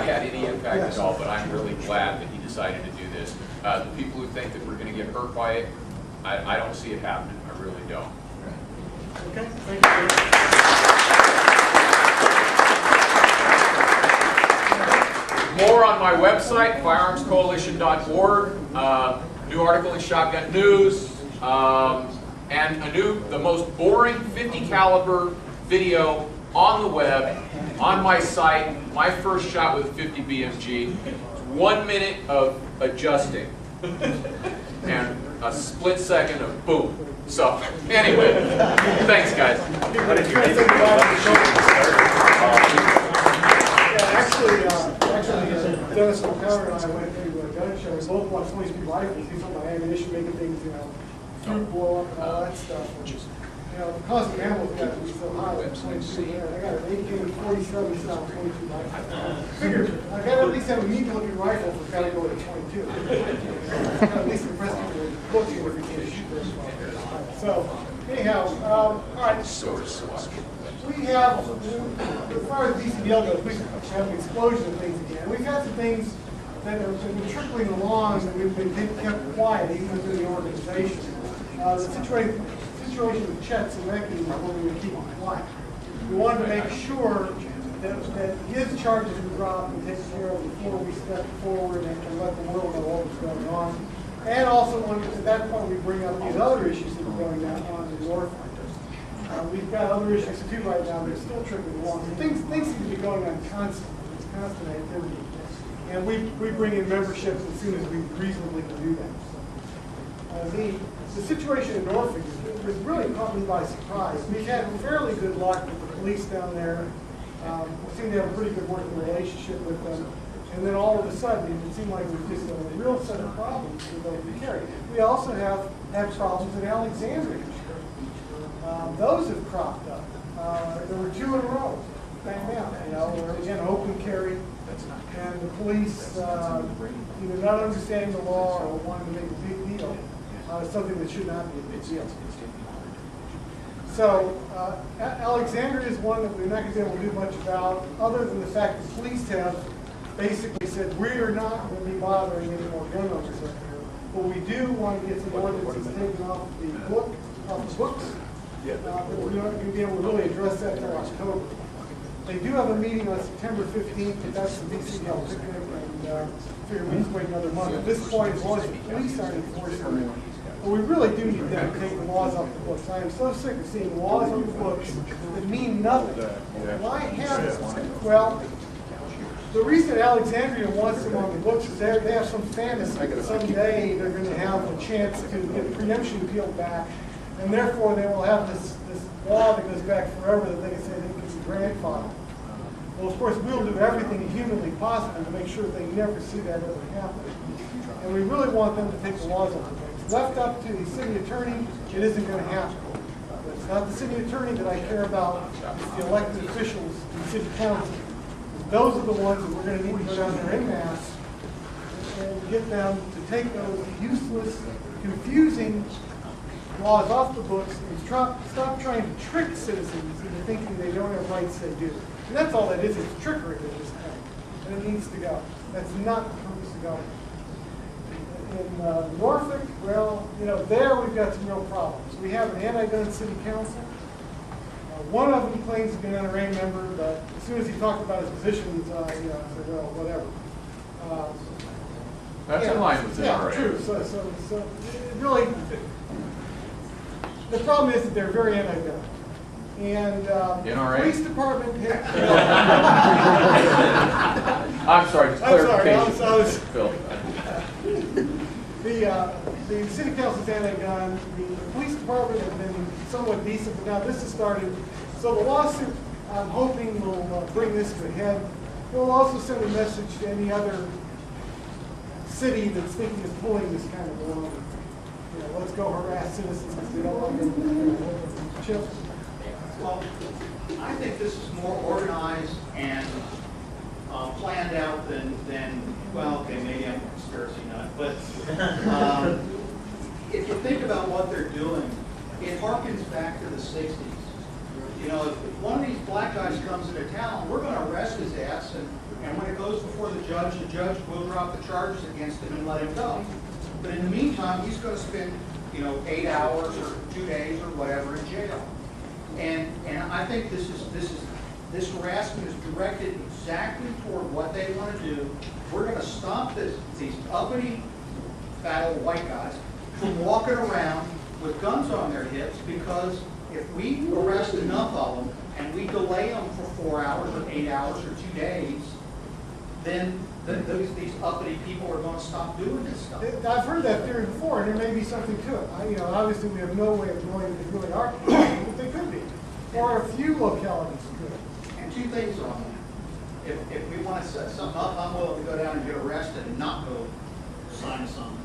I had any impact at all, but I'm really glad that he decided to do this. The people who think that we're going to get hurt by it, I don't see it happening. I really don't. Okay, thank you. More on my website, firearmscoalition.org. New article in Shotgun News, and the most boring 50 caliber video on the web, on my site. My first shot with a 50 BMG. 1 minute of adjusting, and a split second of boom. So anyway, thanks guys. Actually, Dennis O'Connor and I went to a gun show. We both bought 22 rifles. He's on my ammunition, making things, fruit blow up and all that stuff. Which is, the cost of ammo got to be so high. Like 22 there. I got an AK-47 style 22 rifle. Figured I got to at least have a neat looking rifle for kind of go to 22. I got at least impress people with looking if you can't shoot this one. So anyhow, all right. We have, as far as VCDL goes, we have an explosion of things again. We've had some things that have been trickling along that we've been kept quiet even within the organization. The situation with Chet's and Becky is what we would keep quiet. We wanted to make sure that his charges were dropped and taken care of before we step forward and let the world know what was going on. And also, at that point, we bring up these other issues that are going on in the north. We've got other issues too right now that are still trickling along. So things seem to be going on constantly. It's constant activity. And we bring in memberships as soon as we reasonably can do that. The situation in Norfolk was really caught me by surprise. We've had fairly good luck with the police down there. We seem to have a pretty good working relationship with them. And then all of a sudden, it seemed like it was just a real set of problems with open carry. We also have had problems in Alexandria. Those have cropped up. There were 2 in a row, bang down, where again, open carry, and the police either not understanding the law or wanting to make a big deal out of something that should not be a big deal. So Alexandria is one that we're not going to be able to do much about, other than the fact that police have basically said we are not going to be bothering any more gun owners up here, but we do want to get some ordinances taken off the books. We're not going to be able to really address that until October. They do have a meeting on September 15th, but that's the VCDL picnic, and figure we just wait another month. At this point, as long as the police aren't enforcing it, but we really do need them to take the laws off the books. I am so sick of seeing laws on the books that mean nothing. Why have them? Well, the reason Alexandria wants them on the books is they have some fantasy that someday they're going to have a chance to get preemption peeled back. And therefore, they will have this law that goes back forever that they can say they can be grandfathered. Well, of course, we'll do everything humanly possible to make sure that they never see that ever happen. And we really want them to take the laws off the books. Left up to the city attorney, it isn't going to happen. It's not the city attorney that I care about. It's the elected officials in city council. Those are the ones that we're going to need to go down there en masse and get them to take those useless, confusing laws off the books and stop trying to trick citizens into thinking they don't have rights they do. And that's all that is, it's trickery at this point. And it needs to go. That's not the purpose of going. In Norfolk, well, there we've got some real problems. We have an anti-gun city council. One of them claims to be an NRA member, but as soon as he talked about his positions, I said, well, whatever. That's in line with the NRA. Yeah, true. So it really, the problem is that they're very anti-gun. And NRA? Police department. I'm sorry, just clarification. Phil. The city council's anti-gun. The police department has been somewhat decent, but now this has started. So the lawsuit, I'm hoping, will bring this to a head. We'll also send a message to any other city that's thinking of pulling this kind of law. Let's go harass citizens because they don't like them. Chip? Well, I think this is more organized and planned out than well, okay, maybe I'm a conspiracy nut, but if you think about what they're doing, it harkens back to the 60s. If one of these black guys comes into town, we're going to arrest his ass, and when it goes before the judge will drop the charges against him and let him go. But in the meantime, he's going to spend, 8 hours or 2 days or whatever in jail. And I think this harassment is directed exactly toward what they want to do. We're going to stop these uppity, fat old white guys from walking around with guns on their hips, because if we arrest enough of them and we delay them for 4 hours or 8 hours or 2 days, then these uppity people are going to stop doing this stuff. I've heard that theory before, and there may be something to it. Obviously we have no way of knowing if they really are, but they could be. Or a few localities could. And 2 things on that. If we want to set something up, I'm willing to go down and get arrested and not go sign something.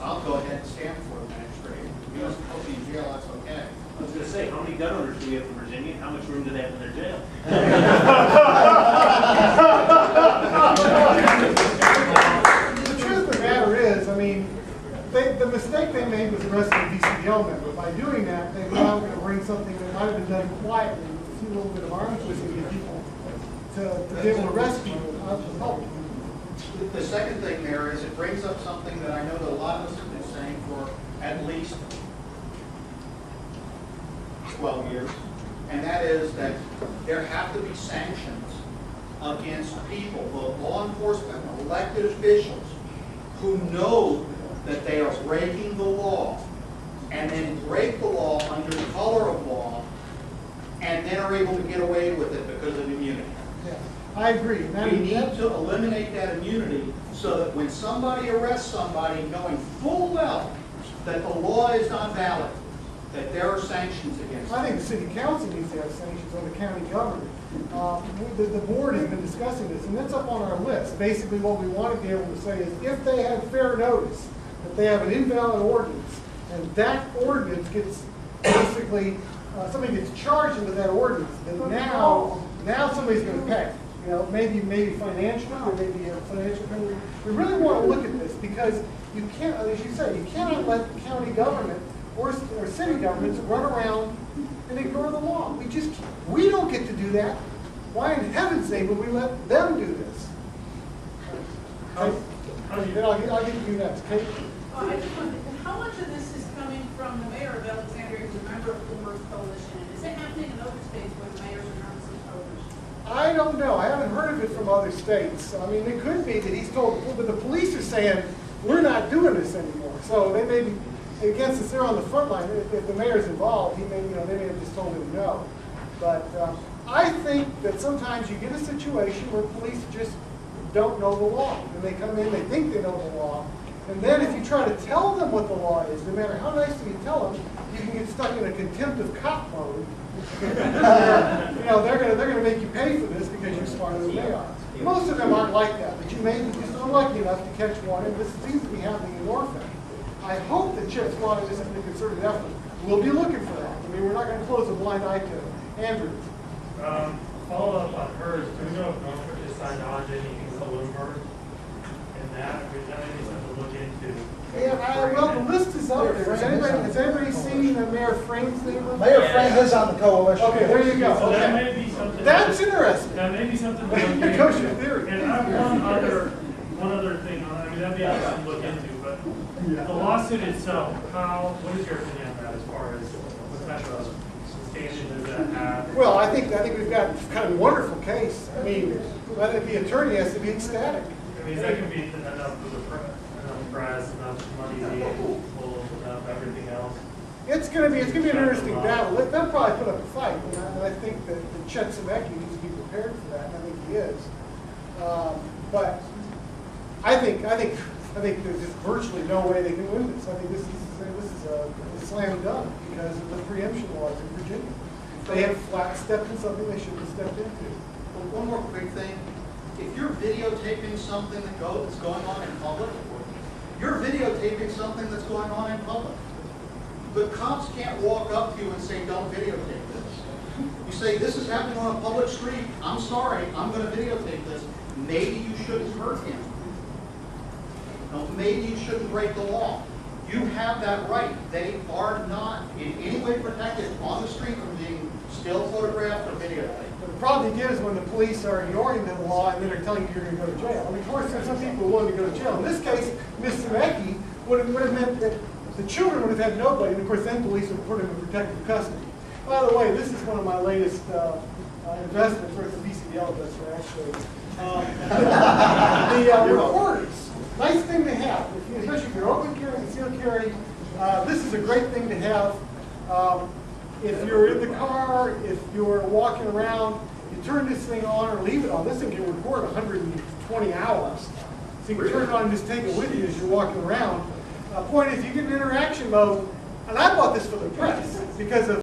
I'll go ahead and stand for the magistrate. If you don't put me in jail, that's okay. I was going to say, how many gun owners do we have in Virginia, and how much room do they have in their jail? The truth of the matter is, the mistake they made was arresting a VCDL member. By doing that, they were now going to bring something that might have been done quietly, with a little bit of arm twisting to get people to be able to arrest people out of the public. The second thing there is it brings up something that I know that a lot of us have been saying for at least 12 years, and that is that there have to be sanctions against people, both law enforcement and elected officials, who know that they are breaking the law and then break the law under the color of law and then are able to get away with it because of immunity. Yeah, I agree. We need to eliminate that immunity so that when somebody arrests somebody knowing full well that the law is not valid, that there are sanctions against them. I think the city council needs to have sanctions on the county government. The board has been discussing this, and that's up on our list. Basically, what we want to be able to say is if they have fair notice that they have an invalid ordinance, and that ordinance gets basically, somebody gets charged with that ordinance, then now somebody's going to pay. Maybe financial, or maybe a financial penalty. We really want to look at this because you can't, as you say, you cannot let the county government or city governments run around and ignore the law. We don't get to do that. Why in heaven's name would we let them do this? I'll give you next. Kate? I just wondered, how much of this is coming from the mayor of Alexandria, who's a member of the Work Coalition? And is it happening in other states where the mayors are members of the coalition? I don't know. I haven't heard of it from other states. It could be that he's told, but the police are saying, we're not doing this anymore. So they may be against us. They're on the front line. If the mayor's involved, they may have just told him no. But I think that sometimes you get a situation where police just don't know the law. And they come in, they think they know the law. And then if you try to tell them what the law is, no matter how nicely you tell them, you can get stuck in a contempt of cop mode. They're going to make you pay for this because you're smarter than they are. Most of them aren't like that, but you may be just unlucky enough to catch one, and this seems to be happening in Norfolk. I hope that Chip's wanted this in a concerted effort. We'll be looking for that. We're not going to close a blind eye to it. Andrew. Follow up on hers. Do we know if Norfolk has signed on to anything with Bloomberg? And that is something to look into. Yeah, well, the list is up there. Has anybody seen Mayor Frank's name? Mayor Frank is on the coalition. Okay, there you go. So that Okay. may be something. That's interesting. That may be something to look into. Kosher theory. And I have one other thing. That'd be interesting to look into. But the lawsuit itself, what is your opinion on that as far as what type of substantiation does that have? Well, I think we've got kind of a wonderful case. The attorney has to be ecstatic. That can be enough for enough press, enough money being pulled, enough everything else. It's going to be an interesting battle. They'll probably put up a fight, and I think that Chet Semecki needs to be prepared for that. And I think he is. But I think there's just virtually no way they can win this. I think this is a slam dunk because of the preemption laws in Virginia. They have flat stepped in something they shouldn't have stepped into. Well, one more quick thing. If you're videotaping something that's going on in public, you're videotaping something that's going on in public. The cops can't walk up to you and say, don't videotape this. You say, this is happening on a public street. I'm sorry, I'm going to videotape this. Maybe you shouldn't hurt him. No, maybe you shouldn't break the law. You have that right. They are not in any way protected on the street from being still photographed or videotaped. The problem you get is when the police are ignoring the law and then they're telling you you're going to go to jail. I mean, of course, there's some people who are willing to go to jail. In this case, Ms. Zemecki would have meant that the children would have had nobody, and of course, then police would put them in protective custody. By the way, this is one of my latest investments, or it's a VCDL investment, actually. The recorders, nice thing to have, especially if you're open carry, concealed carry. This is a great thing to have. If you're in the car, if you're walking around, you turn this thing on or leave it on. This thing can record 120 hours. So you can turn it on and just take it with you as you're walking around. Point is, you get an interaction mode, and I bought this for the press because of